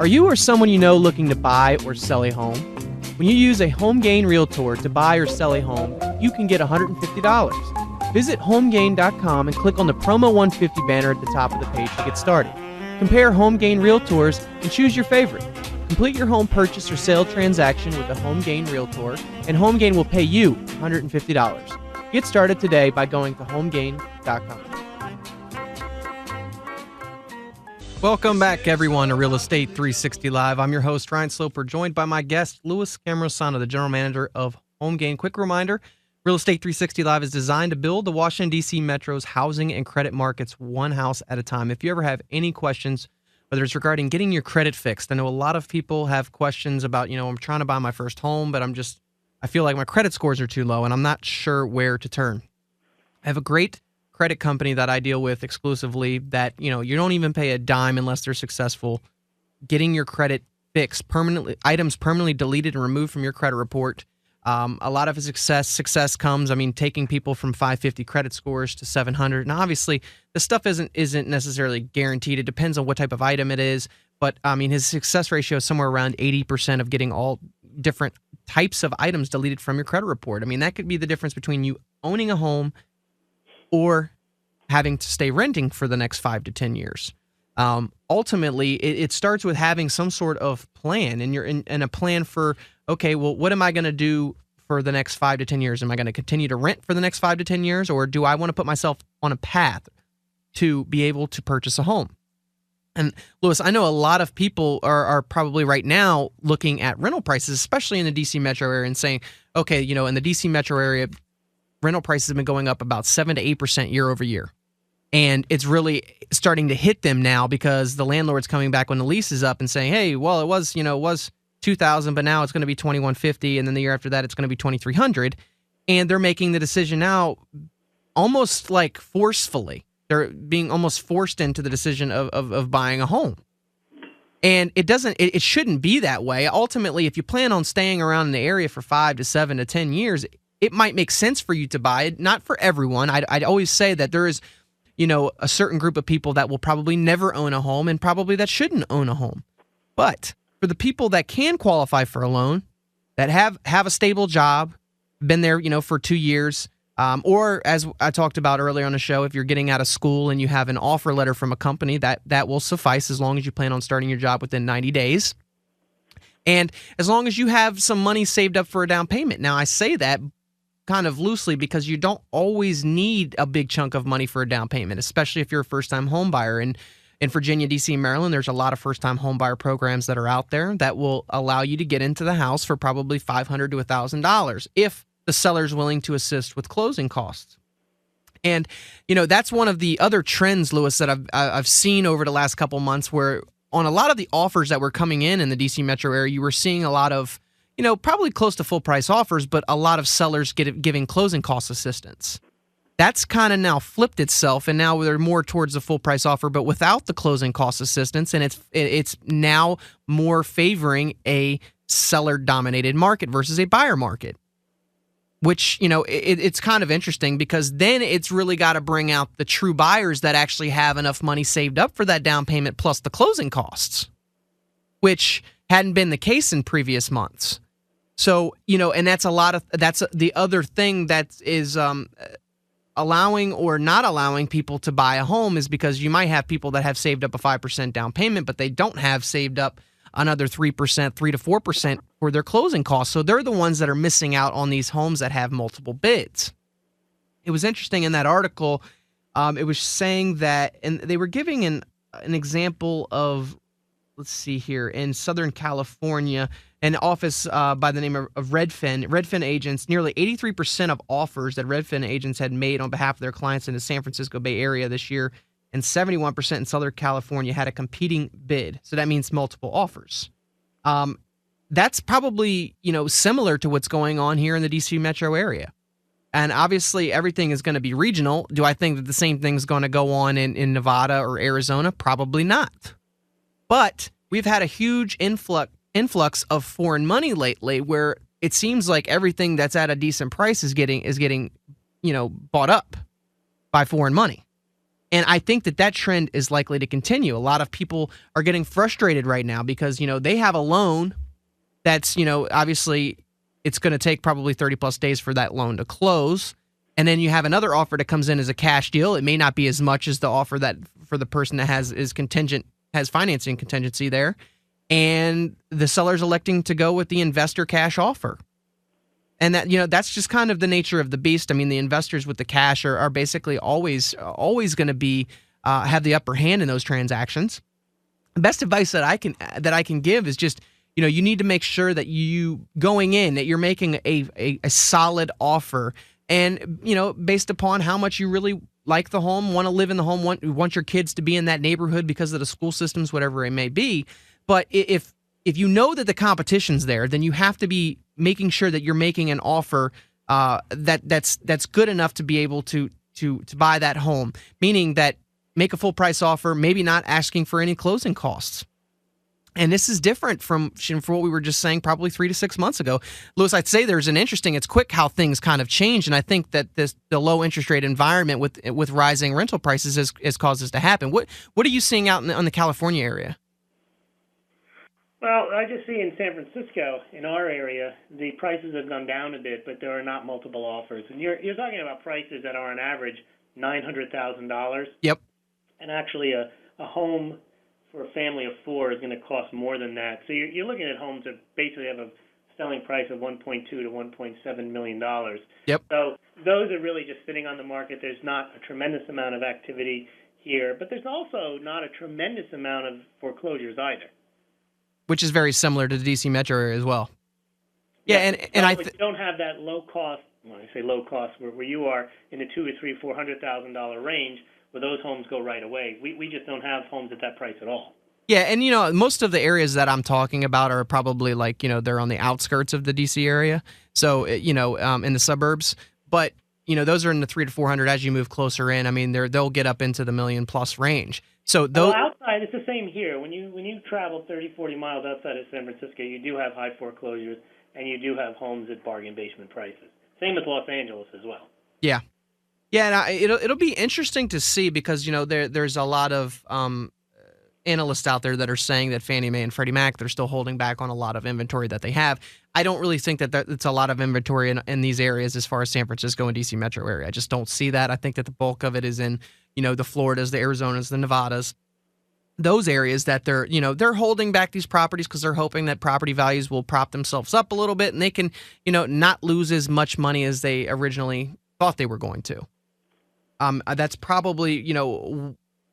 Are you or someone you know looking to buy or sell a home? When you use a HomeGain Realtor to buy or sell a home, you can get $150. Visit homegain.com and click on the Promo 150 banner at the top of the page to get started. Compare HomeGain Realtors and choose your favorite. Complete your home purchase or sale transaction with a HomeGain Realtor, and HomeGain will pay you $150. Get started today by going to homegain.com. Welcome back, everyone, to Real Estate 360 Live. I'm your host, Ryan Sloper, joined by my guest, Louis Cammarosano, the general manager of HomeGain. Quick reminder, Real Estate 360 Live is designed to build the Washington, D.C. Metro's housing and credit markets one house at a time. If you ever have any questions, whether it's regarding getting your credit fixed, I know a lot of people have questions about, I'm trying to buy my first home, but I feel like my credit scores are too low and I'm not sure where to turn. I have a great credit company that I deal with exclusively that, you don't even pay a dime unless they're successful getting your credit fixed, permanently, items permanently deleted and removed from your credit report. A lot of success comes, taking people from 550 credit scores to 700. And obviously, the stuff isn't necessarily guaranteed. It depends on what type of item it is. But, his success ratio is somewhere around 80% of getting all different types of items deleted from your credit report. That could be the difference between you owning a home or having to stay renting for the next 5 to 10 years. Ultimately, it starts with having some sort of plan, and you're in a plan for, okay, well, what am I going to do for the next 5 to 10 years? Am I going to continue to rent for the next 5 to 10 years, or do I want to put myself on a path to be able to purchase a home? And Louis, I know a lot of people are probably right now looking at rental prices, especially in the DC metro area, and saying, okay, in the DC metro area, rental prices have been going up about 7 to 8% year over year. And it's really starting to hit them now because the landlord's coming back when the lease is up and saying, hey, well, it was $2,000, but now it's going to be $2,150, and then the year after that, it's going to be $2,300. And they're making the decision now almost like forcefully. They're being almost forced into the decision of buying a home. And it shouldn't be that way. Ultimately, if you plan on staying around in the area for 5 to 7 to 10 years, it might make sense for you to buy it. Not for everyone. I'd always say that there is, a certain group of people that will probably never own a home and probably that shouldn't own a home. But for the people that can qualify for a loan, that have a stable job, been there, for 2 years, or as I talked about earlier on the show, if you're getting out of school and you have an offer letter from a company, that will suffice as long as you plan on starting your job within 90 days. And as long as you have some money saved up for a down payment. Now, I say that kind of loosely because you don't always need a big chunk of money for a down payment, especially if you're a first-time home buyer. And in Virginia, D.C., and Maryland, there's a lot of first-time home buyer programs that are out there that will allow you to get into the house for probably $500 to $1,000 if the seller's willing to assist with closing costs. And, that's one of the other trends, Louis, that I've seen over the last couple months where on a lot of the offers that were coming in the D.C. metro area, you were seeing a lot of probably close to full price offers, but a lot of sellers giving closing cost assistance. That's kind of now flipped itself, and now they're more towards the full price offer, but without the closing cost assistance, and it's now more favoring a seller dominated market versus a buyer market. Which, it's kind of interesting because then it's really got to bring out the true buyers that actually have enough money saved up for that down payment plus the closing costs, which hadn't been the case in previous months. So, and that's the other thing that is allowing or not allowing people to buy a home is because you might have people that have saved up a 5% down payment, but they don't have saved up another 3%, 3 to 4% for their closing costs. So they're the ones that are missing out on these homes that have multiple bids. It was interesting in that article, it was saying that, and they were giving an example of, let's see here, in Southern California, an office by the name of Redfin agents, nearly 83% of offers that Redfin agents had made on behalf of their clients in the San Francisco Bay Area this year, and 71% in Southern California had a competing bid. So that means multiple offers. That's probably, similar to what's going on here in the DC metro area. And obviously everything is going to be regional. Do I think that the same thing is going to go on in Nevada or Arizona? Probably not. But we've had a huge influx of foreign money lately where it seems like everything that's at a decent price is getting bought up by foreign money. And I think that trend is likely to continue. A lot of people are getting frustrated right now because, they have a loan that's, obviously it's going to take probably 30 plus days for that loan to close. And then you have another offer that comes in as a cash deal. It may not be as much as the offer that for the person that has financing contingency there. And the seller's electing to go with the investor cash offer. And that's just kind of the nature of the beast. I mean, the investors with the cash are basically always going to be have the upper hand in those transactions. The best advice that I can give is just, you need to make sure that that you're making a solid offer, and based upon how much you really like the home, want to live in the home, want your kids to be in that neighborhood because of the school systems, whatever it may be. But if you know that the competition's there, then you have to be making sure that you're making an offer that's good enough to be able to buy that home. Meaning that make a full price offer, maybe not asking for any closing costs. And this is different from what we were just saying probably 3 to 6 months ago. Louis, I'd say it's quick how things kind of change. And I think that the low interest rate environment with rising rental prices has caused this to happen. What are you seeing out in the California area? Well, I just see in San Francisco, in our area, the prices have gone down a bit, but there are not multiple offers. And you're talking about prices that are on average $900,000. Yep. And actually a home for a family of four is going to cost more than that. So you're looking at homes that basically have a selling price of $1.2 to $1.7 million. Yep. So those are really just sitting on the market. There's not a tremendous amount of activity here, but there's also not a tremendous amount of foreclosures either. Which is very similar to the D.C. metro area as well. Yeah, and you don't have that low cost. When I say low cost, where you are in the $200,000 to $400,000 range, where those homes go right away. We just don't have homes at that price at all. Yeah, and most of the areas that I'm talking about are probably they're on the outskirts of the D.C. area, so in the suburbs. But those are in the 300 to 400. As you move closer in, I mean, they'll get up into the $1 million plus range. So those outside, it's the same here. When you travel 30, 40 miles outside of San Francisco, you do have high foreclosures, and you do have homes at bargain basement prices. Same with Los Angeles as well. Yeah. Yeah, and it'll be interesting to see because there's a lot of analysts out there that are saying that Fannie Mae and Freddie Mac, they're still holding back on a lot of inventory that they have. I don't really think that it's a lot of inventory in these areas as far as San Francisco and DC metro area. I just don't see that. I think that the bulk of it is in the Floridas, the Arizonas, the Nevadas, those areas that they're holding back these properties because they're hoping that property values will prop themselves up a little bit and they can not lose as much money as they originally thought they were going to. That's probably,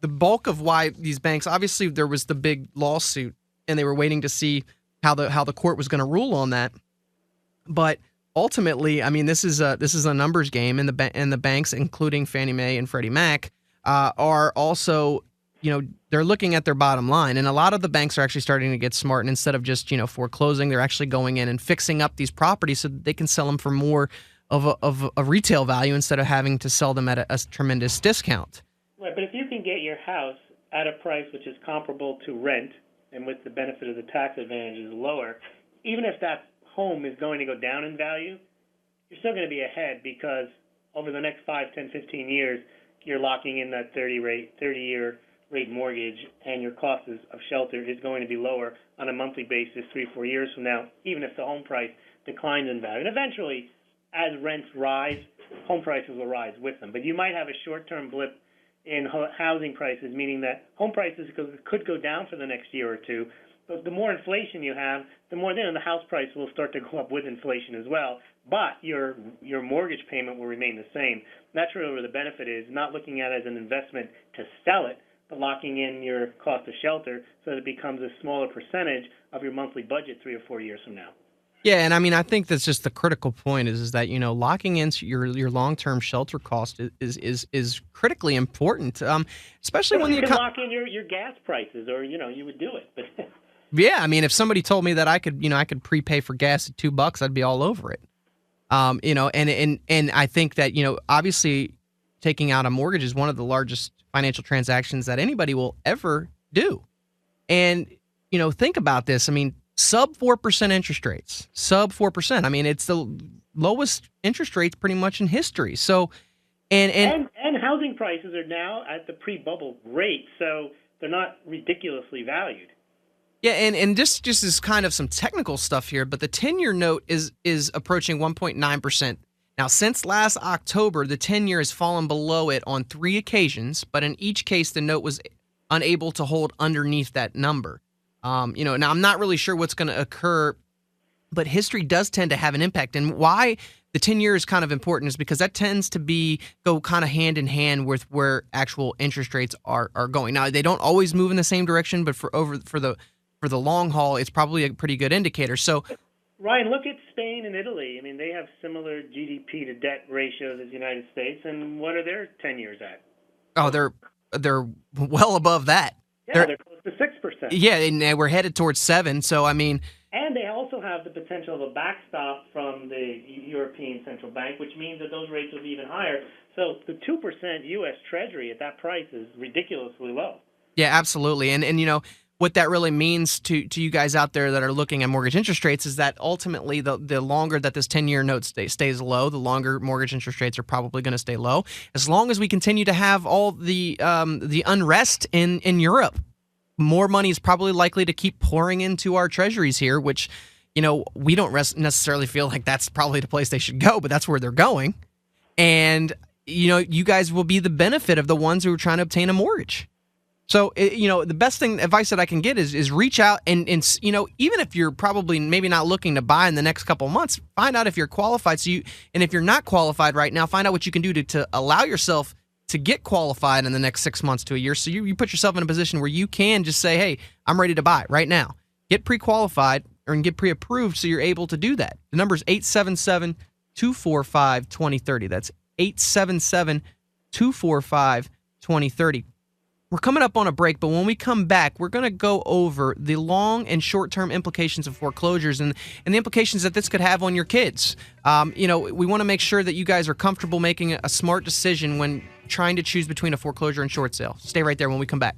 the bulk of why these banks, obviously there was the big lawsuit and they were waiting to see how the court was going to rule on that. But ultimately, I mean, this is a numbers game, and the banks, including Fannie Mae and Freddie Mac, are also, they're looking at their bottom line. And a lot of the banks are actually starting to get smart, and instead of just, foreclosing, they're actually going in and fixing up these properties so that they can sell them for more of a retail value instead of having to sell them at a tremendous discount. Right, but if you can get your house at a price which is comparable to rent, and with the benefit of the tax advantages lower, even if that home is going to go down in value, you're still going to be ahead because over the next 5, 10, 15 years, you're locking in that 30-year rate mortgage, and your cost of shelter is going to be lower on a monthly basis 3 or 4 years from now, even if the home price declines in value. And eventually, as rents rise, home prices will rise with them. But you might have a short-term blip in housing prices, meaning that home prices could go down for the next year or two. But the more inflation you have, the more then the house price will start to go up with inflation as well. But your mortgage payment will remain the same. That's really where the benefit is, not looking at it as an investment to sell it, but locking in your cost of shelter so that it becomes a smaller percentage of your monthly budget 3 or 4 years from now. Yeah, and I mean, I think that's just the critical point is that, locking in your long-term shelter cost is critically important, especially when you can lock in your gas prices, or, you would do it. But yeah, I mean, if somebody told me that I could prepay for gas at $2, I'd be all over it. And I think that, obviously taking out a mortgage is one of the largest financial transactions that anybody will ever do. And, think about this. I mean, sub 4% interest rates, sub 4%. I mean, it's the lowest interest rates pretty much in history. So, and housing housing prices are now at the pre-bubble rate, so they're not ridiculously valued. Yeah, and this just is kind of some technical stuff here, but the 10-year note is approaching 1.9%. Now, since last October, the 10-year has fallen below it on 3 occasions, but in each case, the note was unable to hold underneath that number. Now I'm not really sure what's going to occur, but history does tend to have an impact. And why the 10-year is kind of important is because that tends to go kind of hand in hand with where actual interest rates are going. Now, they don't always move in the same direction, but for the long haul, it's probably a pretty good indicator. So, Ryan, look at Spain and Italy. I mean, they have similar GDP to debt ratios as the United States, and what are their 10 years at? Oh, they're well above that. Yeah, they're close to 6%. Yeah, and we're headed towards 7. So, I mean, and they also have the potential of a backstop from the European Central Bank, which means that those rates will be even higher. So the 2% U.S. Treasury at that price is ridiculously low. Yeah, absolutely. And what that really means to you guys out there that are looking at mortgage interest rates is that ultimately the longer that this 10-year note stays low, the longer mortgage interest rates are probably going to stay low. As long as we continue to have all the unrest in Europe, more money is probably likely to keep pouring into our treasuries here, which, we don't necessarily feel like that's probably the place they should go, but that's where they're going. And, you guys will be the benefit of the ones who are trying to obtain a mortgage. So, the best advice that I can get is reach out and even if you're probably maybe not looking to buy in the next couple of months, find out if you're qualified. And if you're not qualified right now, find out what you can do to allow yourself to get qualified in the next 6 months to a year. So you put yourself in a position where you can just say, hey, I'm ready to buy right now. Get pre-qualified or get pre-approved so you're able to do that. The number is 877-245-2030. That's 877-245-2030. We're coming up on a break, but when we come back, we're going to go over the long and short-term implications of foreclosures and the implications that this could have on your kids. We want to make sure that you guys are comfortable making a smart decision when trying to choose between a foreclosure and short sale. Stay right there when we come back.